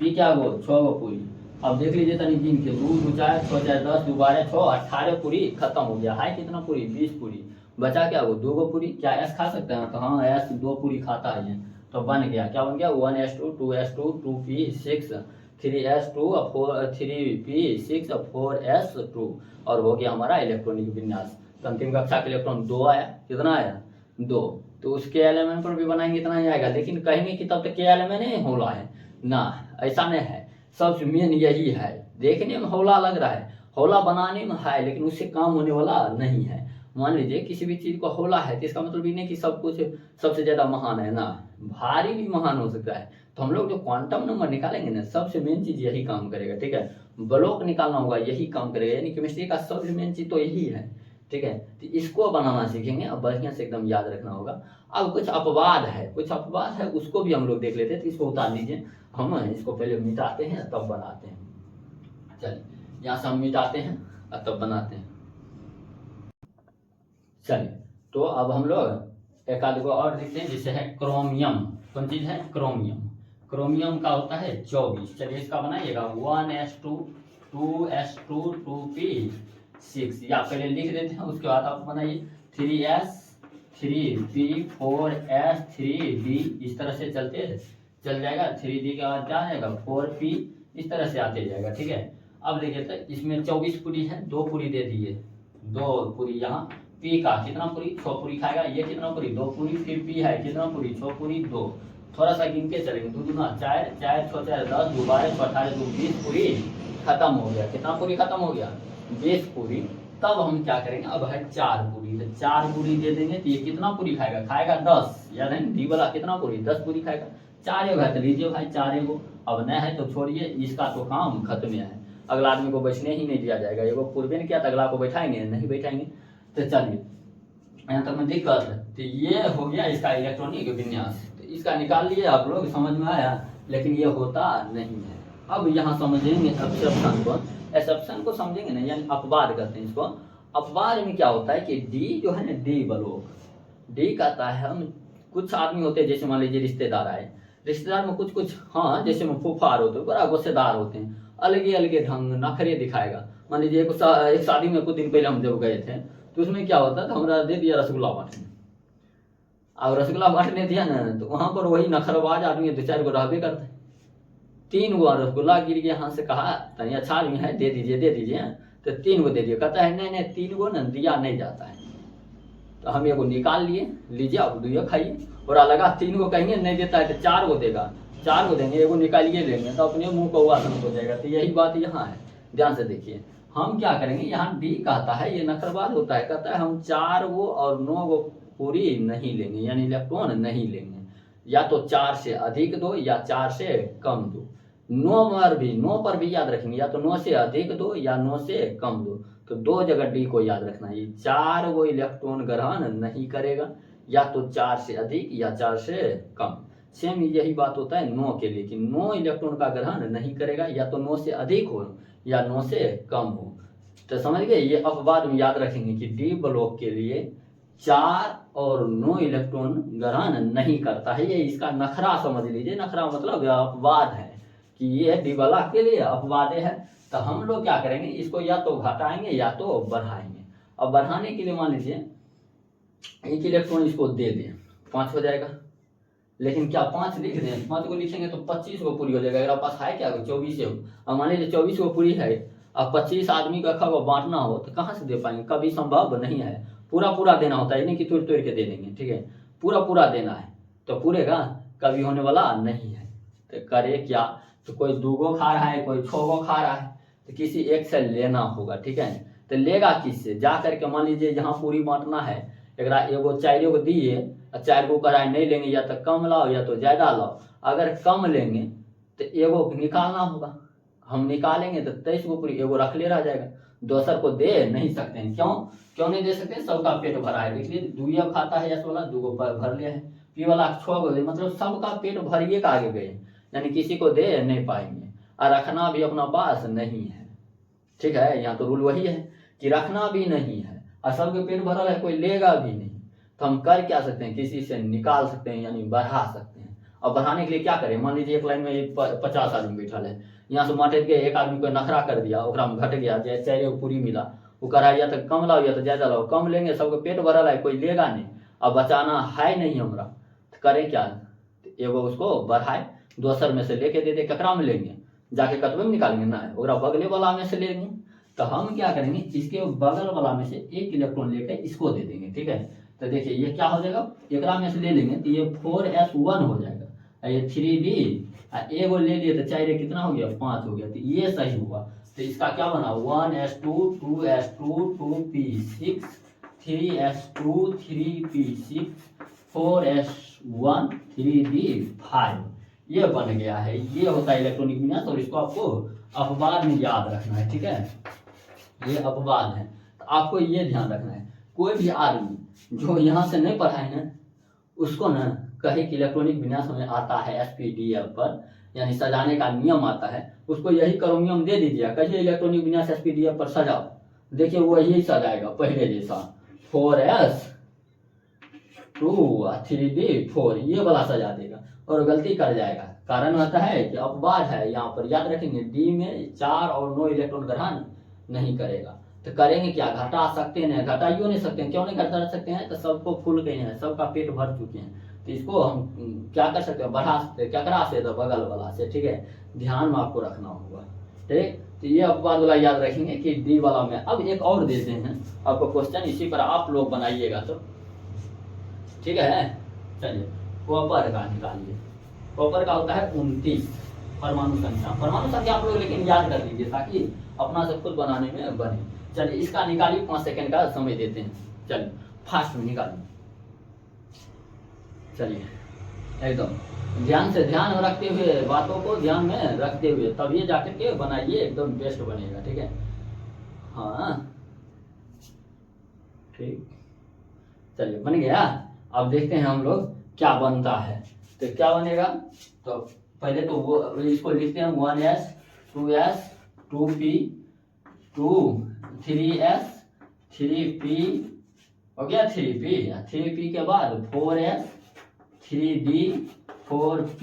पी क्या गो 6 गो पूरी। अब देख लीजिए तनी गिन के, 2 2 4 6 4 10 2 12 6 18 पूरी खत्म हो गया है। कितना पूरी 20 पूरी, बचा क्या वो 2 गो पूरी। क्या एस खा सकते हैं? तो हाँ एस 2 पूरी खाता है, तो बन गया क्या बन गया 1s2 2s2 2p6 3s2 3p6 4s2 और हो गया हमारा इलेक्ट्रॉनिक विन्यास। तो अंतिम कक्षा के इलेक्ट्रॉन 2 आया, कितना आया 2। तो उसके एलिमेंट पर भी बनाएंगे इतना ही आएगा, लेकिन कहेंगे कि तब तक के एलिमेंट नहीं होला है ना, ऐसा नहीं है। सबसे मेन यही है, देखने में हौला लग रहा है, हौला बनाने में है, लेकिन उससे काम होने वाला नहीं है। मान लीजिए किसी भी चीज को हौला है तो इसका मतलब ये नहीं कि सब कुछ सबसे ज्यादा महान है ना, भारी भी महान हो सकता है। तो हम लोग जो क्वांटम नंबर निकालेंगे ना, सबसे मेन चीज यही काम करेगा, ठीक है। ब्लॉक निकालना होगा, यही काम करेगा, यानी केमिस्ट्री का सबसे मेन चीज तो यही है, ठीक है। तो इसको बनाना सीखेंगे, अब बढ़िया से एकदम याद रखना होगा। अब कुछ अपवाद है, कुछ अपवाद है, उसको भी हम लोग देख लेते हैं। तो इसको उतार लीजिए, हम इसको पहले मिटाते हैं तब बनाते हैं। चलिए यहाँ से हम मिटाते हैं और तब बनाते हैं। चलिए तो अब हम लोग एक आध को और देखते हैं, जिसे है क्रोमियम। कौन चीज है? क्रोमियम। क्रोमियम का होता है 24। चलिए इसका बनाइएगा 1s2 2s2 2p6, या पहले लिख देते हैं, उसके बाद आप बनाइए 3s 3p 4s 3d, इस तरह से चलते चल जाएगा। 3d के बाद क्या आएगा 4p, इस तरह से आते जाएगा, ठीक है। अब देखिए तो इसमें 24 पूरी है, 2 पूरी दे दिए, 2 पूरी यहाँ। पी का कितना पूरी 6 पूरी खाएगा, ये कितना पूरी 2 पूरी, फिर पी है कितना पूरी 6 पूरी 2, थोड़ा सा गिन के चलेंगे, 2 दूना 4 4 6 4 10 2 12 6 18 2 20 पूरी खत्म हो गया। कितना पूरी खत्म हो गया 20 पूरी। तब हम क्या करेंगे, अब है 4 पूरी, तो 4 पूरी दे देंगे। तो ये कितना पूरी खाएगा, खाएगा 10, या नहीं डी वाला कितना पूरी 10 पूरी खाएगा। 4 एगो है तो लीजिए भाई 4 एगो, अब नहीं है तो छोड़िए, इसका तो काम खत्म है। अगला आदमी को बैठने ही नहीं दिया जाएगा, एगो पूर्वे ने किया तो अगला को बैठाएंगे नहीं बैठाएंगे। तो चलिए यहाँ तक में दिक्कत है। तो ये हो गया इसका इलेक्ट्रॉनिक विन्यास, तो इसका निकाल लिए आप लोग, समझ में आया, लेकिन ये होता नहीं है। अब यहाँ समझेंगे एक्सेप्शन को, एक्सेप्शन को समझेंगे ना, यानी अपवाद कहते हैं इसको। अपवाद में क्या होता है कि डी जो है ना, डी ब्लॉक, डी कहता है हम कुछ आदमी होते हैं, जैसे मान लीजिए रिश्तेदार आए, रिश्तेदार में कुछ कुछ हाँ जैसे में फूफार होते हैं, बड़ा गुस्सेदार होते हैं, अलग अलग ढंग नखरे दिखाएगा। मान लीजिए एक शादी में कुछ दिन पहले हम जब गए थे, तो उसमें क्या होता था, हमारा दे दिया रसगुल्ला बांटने, अब रसगुल्ला बांटने दिया ना तो वहां पर वही नखरबाज आदमी 2-4 को रहबे करते, 3 गो रसगुल्ला गिर गया हाथ से, कहा तनी अच्छा आदमी है दे दीजिए, तो 3 गो दे दिए, कहता है नहीं 3 गो ना दिया नहीं जाता है। तो हम एगो निकाल लिए, लीजिए आप 2 खाइए, और लगा 3 गो कहेंगे नहीं देता है तो 4 गो देगा, 4 गो देंगे, एगो निकालिए लेंगे तो अपने मुंह को हुआ हो जाएगा। तो यही बात यहाँ है, ध्यान से देखिए। हम क्या करेंगे, यहाँ डी कहता है, ये नखरबाज होता है, कहता है हम 4 गो और 9 गो पूरी नहीं लेंगे, यानी इलेक्ट्रॉन नहीं लेंगे, या तो 4 से अधिक दो या 4 से कम दो। 9 पर भी याद रखेंगे, या तो 9 से अधिक दो या 9 से कम दो। तो 2 जगह डी को याद रखना है, 4 गो इलेक्ट्रॉन ग्रहण नहीं करेगा, या तो 4 से अधिक या 4 से कम। सेम यही बात होता है 9 के लिए कि 9 इलेक्ट्रॉन का ग्रहण नहीं करेगा, या तो 9 से अधिक हो या 9 से कम हो। तो समझ गए, ये अपवाद में याद रखेंगे कि डी ब्लॉक के लिए 4 और 9 इलेक्ट्रॉन ग्रहण नहीं करता है। ये इसका नखरा समझ लीजिए, नखरा मतलब अपवाद है कि ये डी वाला के लिए अपवाद है। तो हम लोग क्या करेंगे, इसको या तो घटाएंगे या तो बढ़ाएंगे। अब बढ़ाने के लिए मान लीजिए 1 इलेक्ट्रॉन इसको दे दें, 5 हो जाएगा, लेकिन क्या 5 लिख दें, 5 को लिखेंगे तो 25 को पूरी हो जाएगा। अगर पास है क्या 24 है, अब मान लीजिए 24 को पूरी है, अब 25 आदमी का खा बांटना हो तो कहाँ से दे पाएंगे, कभी संभव नहीं है। पूरा देना होता है, नहीं कि तोड़ के दे देंगे, ठीक है, पूरा देना है तो पूरेगा, कभी होने वाला नहीं है। तो करे क्या, तो कोई 2 गो खा रहा है, कोई 6 गो खा रहा है, तो किसी एक से लेना होगा, ठीक है। तो लेगा किससे, जा करके मान लीजिए जहाँ पूरी बांटना है, एकरा एगो 4 को दिए, 4 गो कराए नहीं लेंगे, या तो कम लाओ या तो ज्यादा लाओ। अगर कम लेंगे तो एगो निकालना होगा, हम निकालेंगे तो 23 को पूरी, एगो रख ले रह जाएगा, दोसर को दे नहीं सकते हैं। क्यों नहीं दे सकते, सबका पेट भरा है। देखिए 2 खाता है, एस वाला 2 गो भर लिया है, पी वाला 6 गो, मतलब सबका पेट भरिए का आगे गए, यानी किसी को दे नहीं पाएंगे। और रखना भी अपना पास नहीं है, ठीक है। यहाँ तो रूल वही है कि रखना भी नहीं है, और सबके पेट भरल है, कोई लेगा भी नहीं। तो हम कर क्या सकते हैं, किसी से निकाल सकते हैं, यानी बढ़ा सकते हैं। और बढ़ाने के लिए क्या करें, मान लीजिए एक लाइन में 50 आदमी बैठल है, यहाँ से बांटे के एक आदमी को नखरा कर दिया, ओकरा में घट गया, जैसे 4 को पूरी मिला, वो करा या तो कम लाओ या तो ज्यादा लाओ, कम लेंगे सबके पेट भरल है, कोई लेगा नहीं, अब बचाना है नहीं हमरा, तो करें क्या, एगो उसको बढ़ाए, दोसर में से लेके दे दे, ककरा में लेंगे, जाके कतबे में निकालेंगे ना, ओकरा बगले वाला में से लेंगे। तो हम क्या करेंगे, इसके बगल वाला में से 1 इलेक्ट्रॉन लेकर इसको दे देंगे, ठीक है। तो देखिए ये क्या हो जाएगा, एकरा में से ले लेंगे तो ये 4s1 हो जाएगा, ये 3d, एगो ले लिए तो 4 कितना हो गया, 5 हो गया, तो ये सही हुआ। तो इसका क्या बना, 1s2 2s2 2p6 3s2 3p6 4s1 3d5, ये बन गया है। ये होता है इलेक्ट्रॉनिक विन्यास, और इसको आपको अपवाद में याद रखना है, ठीक है, ये अपवाद है। तो आपको ये ध्यान रखना है, कोई भी आदमी जो यहाँ से नहीं पढ़ा है ना, उसको ना कहे कि इलेक्ट्रॉनिक विन्यास में आता है एसपीडीएफ पर, यानी सजाने का नियम आता है, उसको यही क्रोमियम दे दीजिए, कहिए इलेक्ट्रॉनिक विन्यास एसपीडीएफ पर सजाओ, देखिए वो यही सजाएगा पहले जैसा, 4s2 3d4, ये वाला सजा देगा, और गलती कर जाएगा। कारण होता है कि अपवाद है, यहाँ पर याद रखेंगे डी में 4 और 9 इलेक्ट्रॉन ग्रहण नहीं करेगा। तो करेंगे क्या, घटा सकते हैं, घटाइयो नहीं सकते हैं। क्यों नहीं घटा सकते हैं, तो सबको फूल गए हैं, सबका पेट भर चुके हैं, तो इसको हम क्या कर सकते हैं, बढ़ा सकते हैं, क्या करा से, तो बगल वाला से, ठीक है, ध्यान में आपको रखना होगा, ठीक। तो ये अपवाद वाला याद रखेंगे कि डी वाला में। अब एक और देते हैं आपको क्वेश्चन, इसी पर आप लोग बनाइएगा, तो ठीक है। चलिए कॉपर का निकालिए, कॉपर का होता है 29 परमाणु संख्या। परमाणु संख्या आप लोग लेकिन याद कर लीजिए ताकि अपना से खुद बनाने में बने। चलिए इसका निकालिए, 5 सेकंड का समय देते हैं, चलिए फास्ट में निकालिए। चलिए एकदम ध्यान से, ध्यान रखते हुए, बातों को ध्यान में रखते हुए तब ये जाकर के बनाइए, एकदम बेस्ट बनेगा, ठीक है। हाँ ठीक, चलिए बन गया। अब देखते हैं हम लोग क्या बनता है। तो क्या बनेगा, तो पहले तो वो इसको लिखते हैं 1s 2s 2p 2 3s 3p हो गया, 3p के बाद 4s 3d 4p,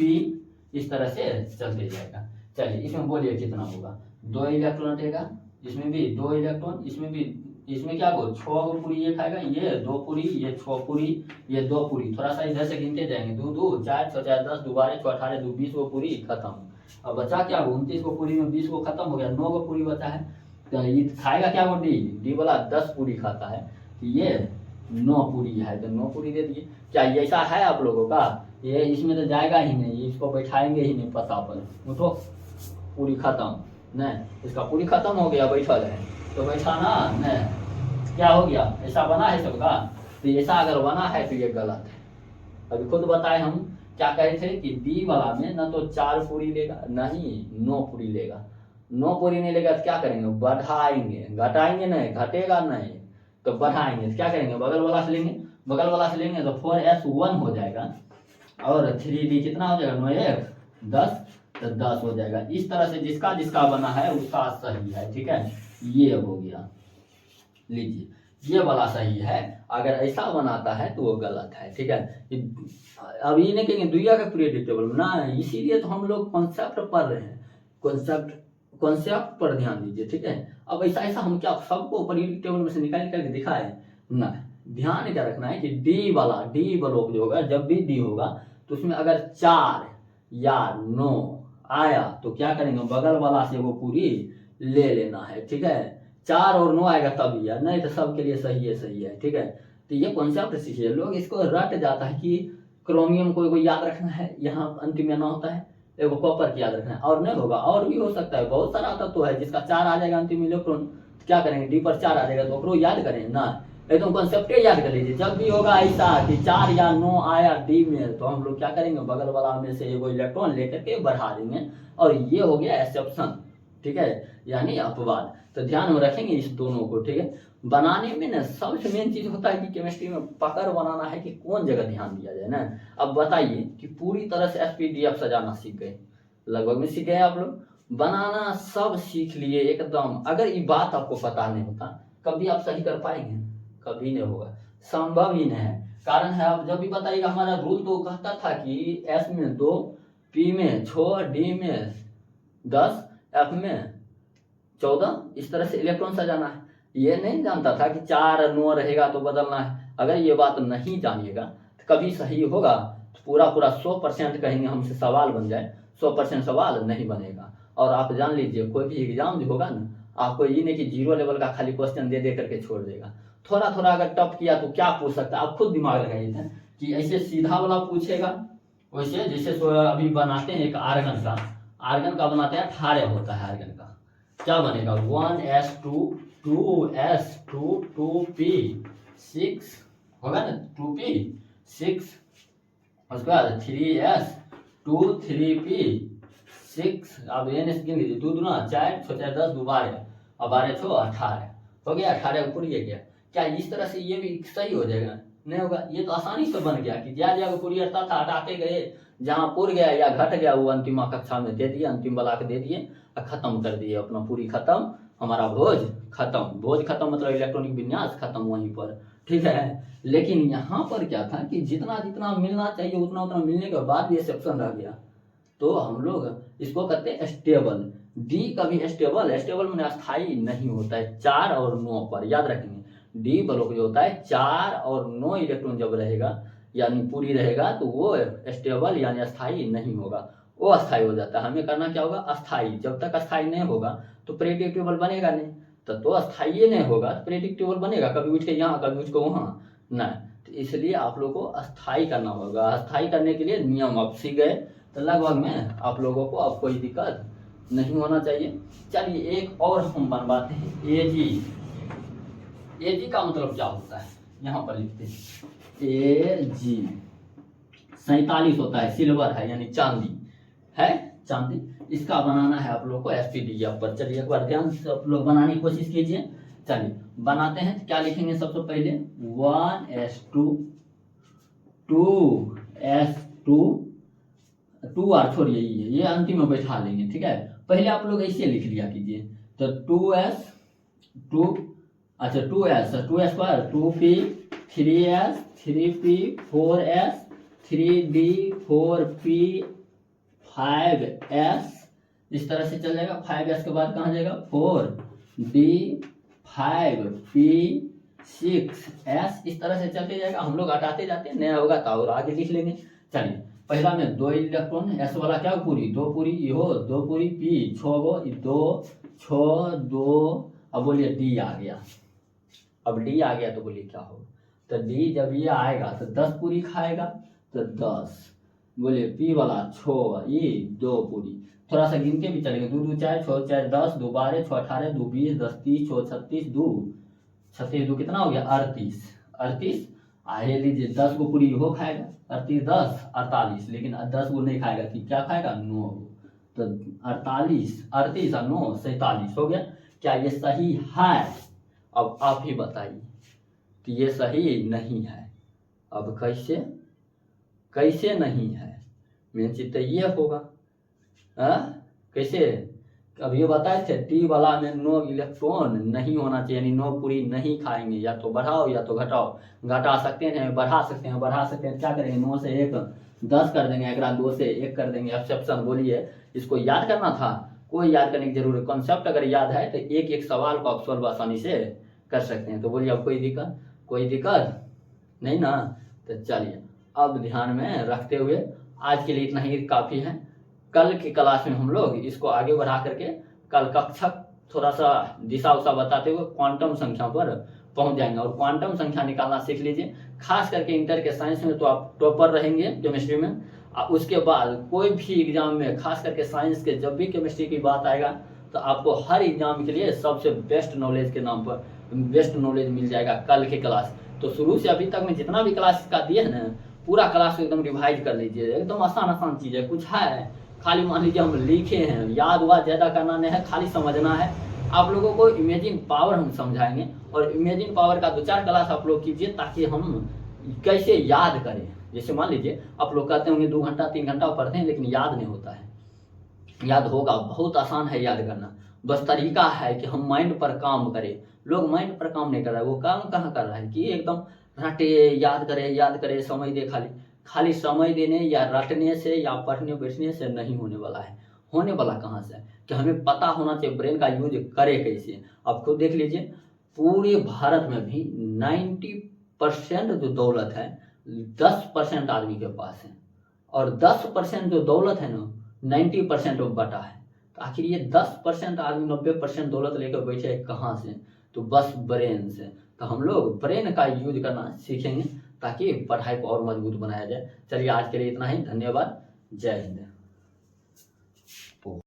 इस तरह से चलते जाएगा। चलिए इसमें बोलिए कितना होगा, 2 इलेक्ट्रॉन रहेगा, इसमें भी 2 इलेक्ट्रॉन, इसमें भी इसमें क्या को 6 गो पूरी ये खाएगा, ये 2 पूरी, ये 6 पूरी, ये 2 पूरी, थोड़ा सा इधर से गिनते जाएंगे, 2 2 4 6 4 10, 2 12 6 18 2 20 गो पूरी खत्म। अब बचा क्या गो 29 गो पूरी में 20 गो खत्म हो गया, 9 गो पूरी बचा है। तो ये खाएगा क्या वो डी वाला 10 पूरी खाता है, तो ये 9 पूरी है, तो 9 पूरी दे दिए। क्या ये ऐसा है आप लोगों का? ये इसमें तो जाएगा ही नहीं, इसको बैठाएंगे ही नहीं पता पर, उठो पूरी खत्म, नहीं इसका पूरी खत्म हो गया, बैठल है तो बैठा ना, नहीं क्या हो गया, ऐसा बना है सबका? तो ऐसा अगर बना है तो ये गलत है। अभी खुद बताए हम क्या कहे थे कि डी वाला में ना तो 4 पूरी लेगा, नहीं 9 पूरी लेगा। 9 पूरी नहीं लेगा तो क्या करेंगे, बढ़ाएंगे, घटाएंगे नहीं, घटेगा नहीं तो बढ़ाएंगे, तो क्या करेंगे बगल वाला से लेंगे, बगल वाला से लेंगे तो 4s1 हो जाएगा, और 3d कितना हो जाएगा, 9 1 10, तो 10 हो जाएगा। इस तरह से जिसका जिसका बना है उसका सही है, ठीक है, ये हो गया। लीजिए ये वाला सही है, अगर ऐसा बनाता है तो वो गलत है, ठीक है। अब ये नहीं कहेंगे दुनिया का प्रेडिक्टेबल ना, इसीलिए तो हम लोग कॉन्सेप्ट पढ़ रहे हैं, कॉन्सेप्ट पर ध्यान दीजिए, ठीक है। अब ऐसा ऐसा हम क्या सबको प्रेडिक्टेबल में से निकाल के दिखाए ना, ध्यान क्या रखना है कि डी ब्लॉक जो होगा, जब भी डी होगा तो उसमें अगर 4 या 9 आया तो क्या करेंगे, बगल वाला से वो पूरी ले लेना है, ठीक है। 4 और 9 आएगा तभी यार, नहीं तो सबके लिए सही है, ठीक है। तो ये कॉन्सेप्ट सीखिए, लोग इसको रट जाता है कि क्रोमियम को याद रखना है, यहाँ अंतिम में ना होता है, एगो कॉपर की याद रखना है, और नहीं होगा, और भी हो सकता है, बहुत सारा तत्व है जिसका 4 आ जाएगा अंतिम इलेक्ट्रॉन, तो क्या करेंगे डी पर 4 आ जाएगा तो ओकरो याद करें ना, एकदम कॉन्सेप्ट याद कर लीजिए। जब भी होगा ऐसा कि 4 या 9 आया डी में तो हम लोग क्या करेंगे, बगल वाला में से एगो इलेक्ट्रॉन लेकर के बढ़ा देंगे, और ये हो गया एक्सेप्शन, ठीक है, यानी अपवाद। तो ध्यान में रखेंगे इस दोनों को, ठीक है। बनाने में ना सबसे मेन चीज होता है कि केमिस्ट्री में पकड़ बनाना है कि कौन जगह ध्यान दिया जाए ना। अब बताइए कि पूरी तरह से एसपीडीएफ सजाना सीख गए, लगभग में सीख गए आप लोग, बनाना सब सीख लिए एकदम। अगर ये बात आपको पता नहीं होता कभी आप सही कर पाएंगे, कभी नहीं होगा, संभव ही नहीं है। कारण है आप जब भी बताइएगा, हमारा रूल तो कहता था कि एस में 2, पी में 6, डी में 10, एफ में 14, इस तरह से इलेक्ट्रॉन सजाना है। ये नहीं जानता था कि 4 9 रहेगा तो बदलना है। अगर ये बात नहीं जानिएगा तो कभी सही होगा तो पूरा 100% कहेंगे हमसे सवाल बन जाए, 100% सवाल नहीं बनेगा। और आप जान लीजिए कोई भी एग्जाम जो होगा ना, आपको ये नहीं कि 0 लेवल का खाली क्वेश्चन दे करके छोड़ देगा, थोड़ा थोड़ा अगर टफ किया तो क्या पूछ सकता है, आप खुद दिमाग लगाइए कि ऐसे सीधा वाला पूछेगा, वैसे जैसे अभी बनाते हैं एक आर्गन का बनाते हैं, 18 होता है आर्गन का, क्या बनेगा 1s2 2s2 2p6 होगा ना, 2p6, उसके बाद 3s2 3p6, अब एन गिन लीजिए, 2 दूना 4 6 4 10 2 12, और 12 6 18 हो गया, 18 पूरी गया। क्या इस तरह से ये भी सही हो जाएगा? नहीं होगा। ये तो आसानी से बन गया कि ज्यादा जगह पूरी अर्थात हटाते गए, जहां पूर गया या घट गया वो अंतिम कक्षा में दे दिए, अंतिम वाला के दे दिए और खत्म कर दिए, अपना पूरी खत्म, हमारा भोज खत्म मतलब इलेक्ट्रॉनिक विन्यास खत्म वहीं पर, ठीक है। लेकिन यहाँ पर क्या था कि जितना जितना मिलना चाहिए उतना उतना मिलने के बाद भी एक्सेप्शन रह गया, तो हम लोग इसको कहते हैं स्टेबल। डी कभी स्टेबल में अस्थाई नहीं होता है 4 और 9 पर, याद रखेंगे। डी ब्लॉक जो होता है 4 और 9 इलेक्ट्रॉन जब रहेगा यानी पूरी रहेगा तो वो स्टेबल यानी अस्थाई नहीं होगा, वो अस्थाई हो जाता है। हमें करना क्या होगा, अस्थाई। जब तक अस्थाई नहीं होगा तो प्रेडिक्टेबल बनेगा नहीं, तो अस्थाई नहीं होगा तो प्रेडिक्टेबल बनेगा, कभी उठ के यहाँ कभी उठ के वहाँ नहीं। तो इसलिए आप लोग को अस्थाई करना होगा। अस्थाई करने के लिए नियम आप सीख गए तो लगभग में आप लोगों को अब कोई दिक्कत नहीं होना चाहिए। चलिए एक और हम बनवाते हैं, एजी का मतलब क्या होता है, यहाँ पर लिखते हैं एजी 47 होता है, सिल्वर है यानी चांदी है, चांदी। इसका बनाना है आप लोग को एसपीडीएफ पर। चलिए एक बार ध्यान से आप लोग बनाने की कोशिश कीजिए। चलिए बनाते हैं। क्या लिखेंगे सबसे पहले 1s2 2s2 2r छोड़िए, ये अंतिम में बैठा लेंगे, ठीक है। पहले आप लोग ऐसे लिख लिया कीजिए, तो 2s अच्छा 2s पर 2p 3s 3p 4s 3d 4p 5s, इस तरह से चल जाएगा। 5s के बाद कहाँ जाएगा 4d 5P6S इस तरह से चलते जाएगा, हम लोग हटाते जाते हैं, नया होगा तो और आगे लिख लेंगे। चलिए पहला में 2 इलेक्ट्रॉन, एस वाला क्या पूरी 2 पूरी, इहो 2 पूरी, पी 6 गो, 2 6 2, अब बोलिए डी आ गया। अब डी आ गया तो बोलिए क्या होगा, तो डी जब ये आएगा तो 10 पूरी खाएगा, तो 10, बोलिए पी वाला 6, ये 2 पूरी, थोड़ा सा गिनते भी चलेंगे, 2 2 4 6 4 10, 2 12 6 18, 2 20, 10 30, 6 36, 2 36, 2 कितना हो गया 38, 38 आए लीजिए 10 को पूरी हो खाएगा, 38 10 48, लेकिन 10 को नहीं खाएगा कि क्या खाएगा 9, तो 48 38 और 9 47 हो गया। क्या ये सही है? अब आप ही बताइए कि ये सही नहीं है। अब कैसे कैसे नहीं है, मेन चीज तो ये होगा। कैसे, अब ये बताए थे टी वाला में 9 इलेक्ट्रॉन नहीं होना चाहिए, यानी 9 पूरी नहीं खाएंगे, या तो बढ़ाओ या तो घटाओ, घटा सकते हैं बढ़ा सकते हैं, बढ़ा सकते हैं, क्या करेंगे 9 से 1 10 कर देंगे, अगला 2 से 1 कर देंगे, एक्सेप्शन बोलिए, इसको याद करना था, कोई याद करने की जरूरत, कॉन्सेप्ट अगर याद है तो एक एक सवाल को आप सॉल्व आसानी से कर सकते हैं। तो बोलिए अब कोई दिक्कत नहीं ना, तो चलिए अब ध्यान में रखते हुए आज के लिए इतना ही काफ़ी है। कल की क्लास में हम लोग इसको आगे बढ़ा करके कल कक्षा थोड़ा सा दिशा उसा बताते हुए क्वांटम संख्या पर पहुंच जाएंगे, और क्वांटम संख्या निकालना सीख लीजिए, खास करके इंटर के साइंस में तो आप टॉपर रहेंगे केमिस्ट्री में। उसके बाद कोई भी एग्जाम में, खास करके साइंस के जब भी केमिस्ट्री की बात आएगा तो आपको हर एग्जाम के लिए सबसे बेस्ट नॉलेज के नाम पर बेस्ट नॉलेज मिल जाएगा कल की क्लास। तो शुरू से अभी तक में जितना भी क्लास का दिए है ना, पूरा क्लास को एकदम रिवाइज कर लीजिए, एकदम आसान चीज़ है, कुछ है खाली मान लीजिए हम लिखे हैं, याद वाद ज़्यादा करना नहीं है, खाली समझना है। आप लोगों को इमेजिन पावर हम समझाएंगे, और इमेजिन पावर का 2-4 क्लास आप लोग कीजिए, ताकि हम कैसे याद करें। जैसे मान लीजिए आप लोग कहते होंगे 2 घंटा 3 घंटा पढ़ते हैं लेकिन याद नहीं होता है, याद होगा, बहुत आसान है याद करना, बस तरीका है कि हम माइंड पर काम करें। लोग माइंड पर काम नहीं कर रहा है, वो काम कहाँ कर रहा है कि एकदम रटे याद करे समय दे, खाली समय देने या रटने से या पढ़ने बैठने से नहीं होने वाला है। होने वाला कहाँ से है कि हमें पता होना चाहिए ब्रेन का यूज करे कैसे। आप खुद देख लीजिए, पूरे भारत में भी 90% जो दौलत है 10% आदमी के पास है, और 10% जो दौलत है ना 90% बटा है। तो आखिर ये 10% आदमी 90% दौलत लेकर बैठे है कहाँ से, तो बस ब्रेन से। तो हम लोग ब्रेन का यूज करना सीखेंगे ताकि पढ़ाई को और मजबूत बनाया जाए। चलिए आज के लिए इतना ही, धन्यवाद, जय हिंद।